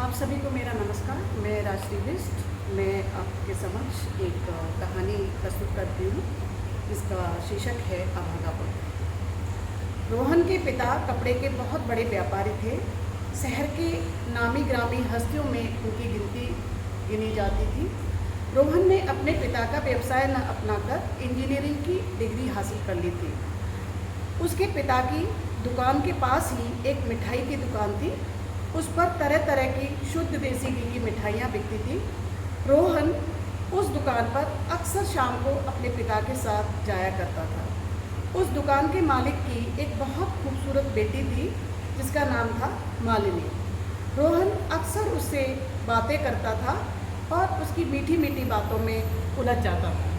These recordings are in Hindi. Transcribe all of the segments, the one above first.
आप सभी को मेरा नमस्कार। मैं राजश्री बिष्ट। मैं आपके समक्ष एक कहानी प्रस्तुत करती हूँ जिसका शीर्षक है अभागा पुत्र। रोहन के पिता कपड़े के बहुत बड़े व्यापारी थे। शहर के नामी ग्रामी हस्तियों में उनकी गिनती गिनी जाती थी। रोहन ने अपने पिता का व्यवसाय न अपनाकर इंजीनियरिंग की डिग्री हासिल कर ली थी। उसके पिता की दुकान के पास ही एक मिठाई की दुकान थी। उस पर तरह तरह की शुद्ध देसी घी की मिठाइयाँ बिकती थी। रोहन उस दुकान पर अक्सर शाम को अपने पिता के साथ जाया करता था। उस दुकान के मालिक की एक बहुत खूबसूरत बेटी थी जिसका नाम था मालिनी। रोहन अक्सर उससे बातें करता था और उसकी मीठी मीठी बातों में उलझ जाता था।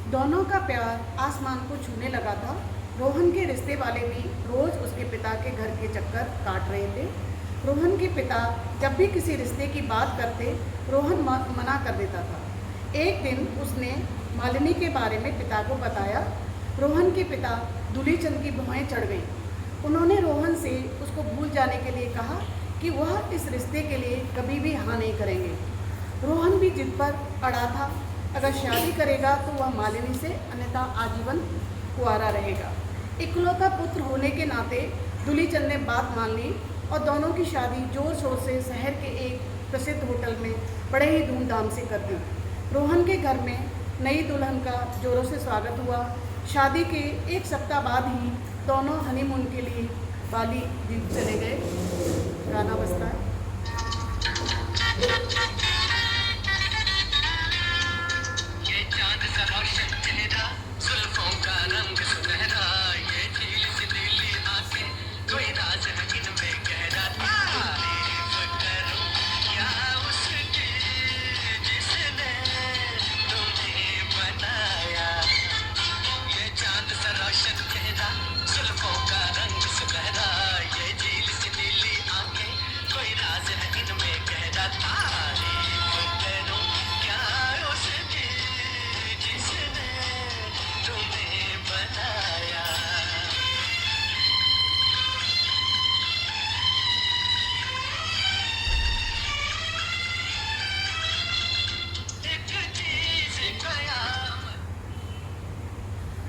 दोनों का प्यार आसमान को छूने लगा था। रोहन के रिश्ते वाले भी रोज़ उसके पिता के घर के चक्कर काट रहे थे। रोहन के पिता जब भी किसी रिश्ते की बात करते, रोहन मना कर देता था। एक दिन उसने मालिनी के बारे में पिता को बताया। रोहन के पिता दूली चंद की भौहें चढ़ गईं। उन्होंने रोहन से उसको भूल जाने के लिए कहा कि वह इस रिश्ते के लिए कभी भी हाँ नहीं करेंगे। रोहन भी जिद पर अड़ा था। अगर शादी करेगा तो वह मालिनी से, अन्यथा आजीवन कुंवारा रहेगा। इकलौता पुत्र होने के नाते दूलीचंद ने बात मान ली और दोनों की शादी जोर शोर से शहर के एक प्रसिद्ध होटल में बड़े ही धूमधाम से कर दी। रोहन के घर में नई दुल्हन का जोरों से स्वागत हुआ। शादी के एक सप्ताह बाद ही दोनों हनीमून के लिए बाली द्वीप चले गए। गाना बजता है।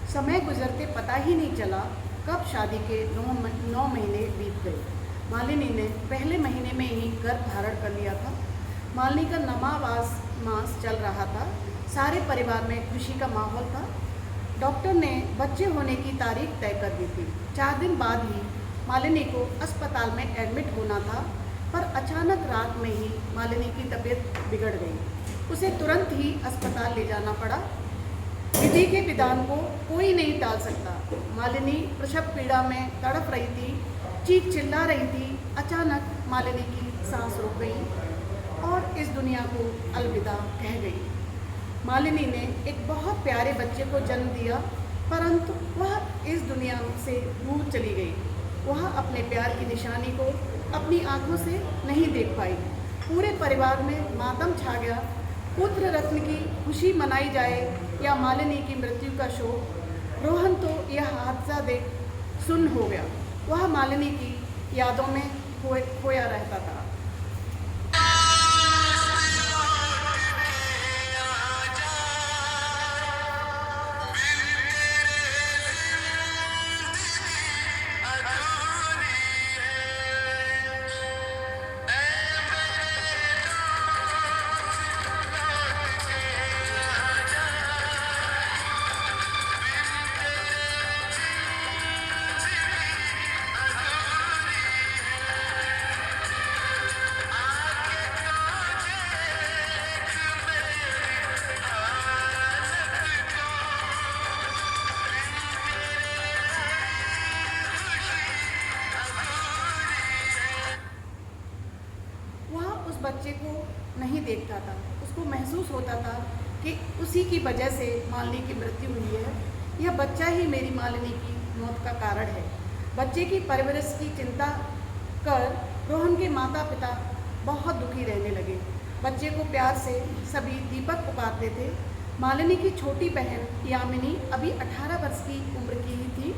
समय गुजरते पता ही नहीं चला कब शादी के 9 महीने बीत गए। मालिनी ने पहले महीने में ही गर्भ धारण कर लिया था। मालिनी का नमावास मास चल रहा था। सारे परिवार में खुशी का माहौल था। डॉक्टर ने बच्चे होने की तारीख तय कर दी थी। 4 दिन बाद ही मालिनी को अस्पताल में एडमिट होना था, पर अचानक रात में ही मालिनी की तबीयत बिगड़ गई। उसे तुरंत ही अस्पताल ले जाना पड़ा। विधि के विधान को कोई नहीं टाल सकता। मालिनी प्रसव पीड़ा में तड़प रही थी, चीख चिल्ला रही थी। अचानक मालिनी की सांस रुक गई और इस दुनिया को अलविदा कह गई। मालिनी ने एक बहुत प्यारे बच्चे को जन्म दिया, परंतु वह इस दुनिया से दूर चली गई। वह अपने प्यार की निशानी को अपनी आंखों से नहीं देख पाई। पूरे परिवार में मातम छा गया। पुत्र रत्न की खुशी मनाई जाए या मालिनी की मृत्यु का शोक, रोहन तो यह हादसा देख सुन्न हो गया। वह मालिनी की यादों में खोया रहता था। बच्चे को नहीं देखता था। उसको महसूस होता था कि उसी की वजह से मालिनी की मृत्यु हुई है, यह बच्चा ही मेरी मालिनी की मौत का कारण है। बच्चे की परवरिश की चिंता कर रोहन के माता पिता बहुत दुखी रहने लगे। बच्चे को प्यार से सभी दीपक पुकारते थे। मालिनी की छोटी बहन यामिनी अभी 18 वर्ष की उम्र की ही थी।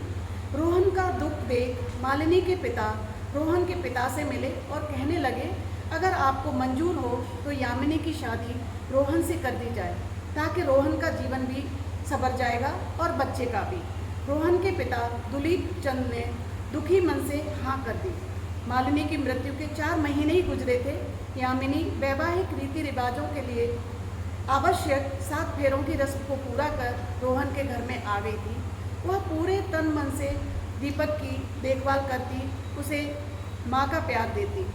रोहन का दुख देख मालिनी के पिता रोहन के पिता से मिले और कहने लगे, अगर आपको मंजूर हो तो यामिनी की शादी रोहन से कर दी जाए, ताकि रोहन का जीवन भी संवर जाएगा और बच्चे का भी। रोहन के पिता दुलीप चंद ने दुखी मन से हाँ कर दी। मालिनी की मृत्यु के 4 महीने ही गुजरे थे। यामिनी वैवाहिक रीति रिवाजों के लिए आवश्यक 7 फेरों की रस्म को पूरा कर रोहन के घर में आ गई थी। वह पूरे तन मन से दीपक की देखभाल करती, उसे माँ का प्यार देती।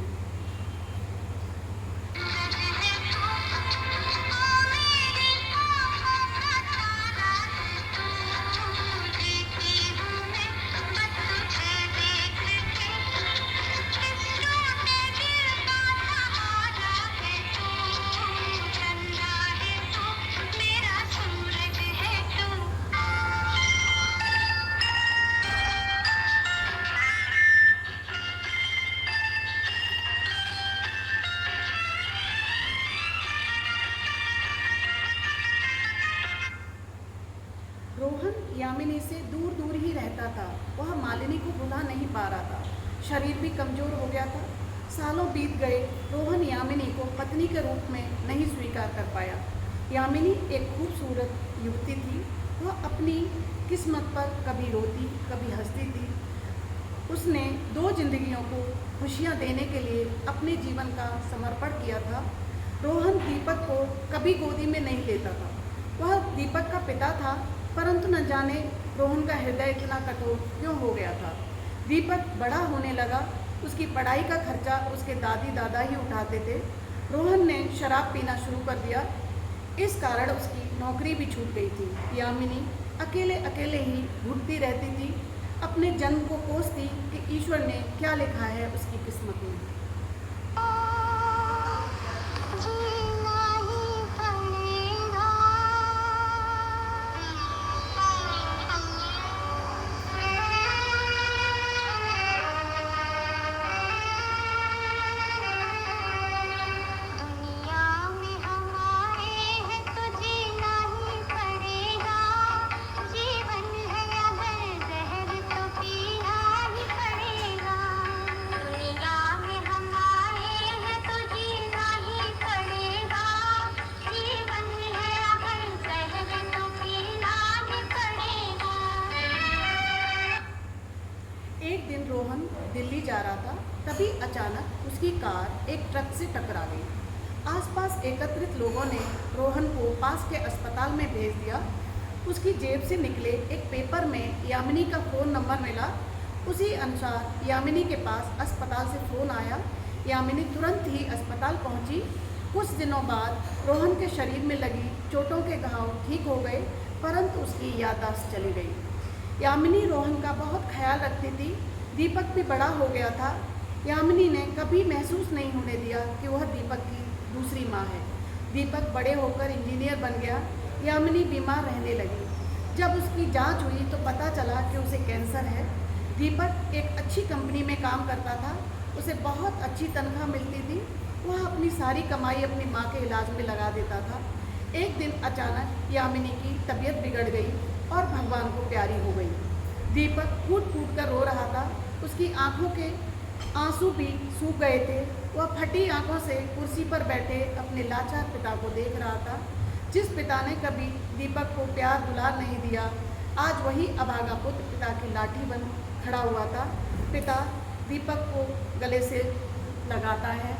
रोहन यामिनी से दूर दूर ही रहता था। वह मालिनी को भुला नहीं पा रहा था। शरीर भी कमज़ोर हो गया था। सालों बीत गए, रोहन यामिनी को पत्नी के रूप में नहीं स्वीकार कर पाया। यामिनी एक खूबसूरत युवती थी। वह अपनी किस्मत पर कभी रोती कभी हंसती थी। उसने 2 जिंदगियों को खुशियाँ देने के लिए अपने जीवन का समर्पण किया था। रोहन दीपक को कभी गोदी में नहीं लेता था। वह दीपक का पिता था, परंतु न जाने रोहन का हृदय इतना कठोर क्यों हो गया था। दीपक बड़ा होने लगा। उसकी पढ़ाई का खर्चा उसके दादी दादा ही उठाते थे। रोहन ने शराब पीना शुरू कर दिया। इस कारण उसकी नौकरी भी छूट गई थी। यामिनी अकेले अकेले ही घुटती रहती थी। अपने जन्म को कोसती कि ईश्वर ने क्या लिखा है उसकी किस्मत में। एक दिन रोहन दिल्ली जा रहा था, तभी अचानक उसकी कार एक ट्रक से टकरा गई। आसपास एकत्रित लोगों ने रोहन को पास के अस्पताल में भेज दिया। उसकी जेब से निकले एक पेपर में यामिनी का फ़ोन नंबर मिला। उसी अनुसार यामिनी के पास अस्पताल से फ़ोन आया। यामिनी तुरंत ही अस्पताल पहुंची। कुछ दिनों बाद रोहन के शरीर में लगी चोटों के घाव ठीक हो गए, परंतु उसकी याददाश्त चली गई। यामिनी रोहन का बहुत ख्याल रखती थी। दीपक भी बड़ा हो गया था। यामिनी ने कभी महसूस नहीं होने दिया कि वह दीपक की दूसरी माँ है। दीपक बड़े होकर इंजीनियर बन गया। यामिनी बीमार रहने लगी। जब उसकी जांच हुई तो पता चला कि उसे कैंसर है। दीपक एक अच्छी कंपनी में काम करता था। उसे बहुत अच्छी तनख्वाह मिलती थी। वह अपनी सारी कमाई अपनी माँ के इलाज में लगा देता था। एक दिन अचानक यामिनी की तबीयत बिगड़ गई और भगवान को प्यारी हो गई। दीपक फूट फूट कर रो रहा था। उसकी आंखों के आंसू भी सूख गए थे। वह फटी आंखों से कुर्सी पर बैठे अपने लाचार पिता को देख रहा था। जिस पिता ने कभी दीपक को प्यार दुलार नहीं दिया, आज वही अभागा पुत्र पिता की लाठी बन खड़ा हुआ था। पिता दीपक को गले से लगाता है।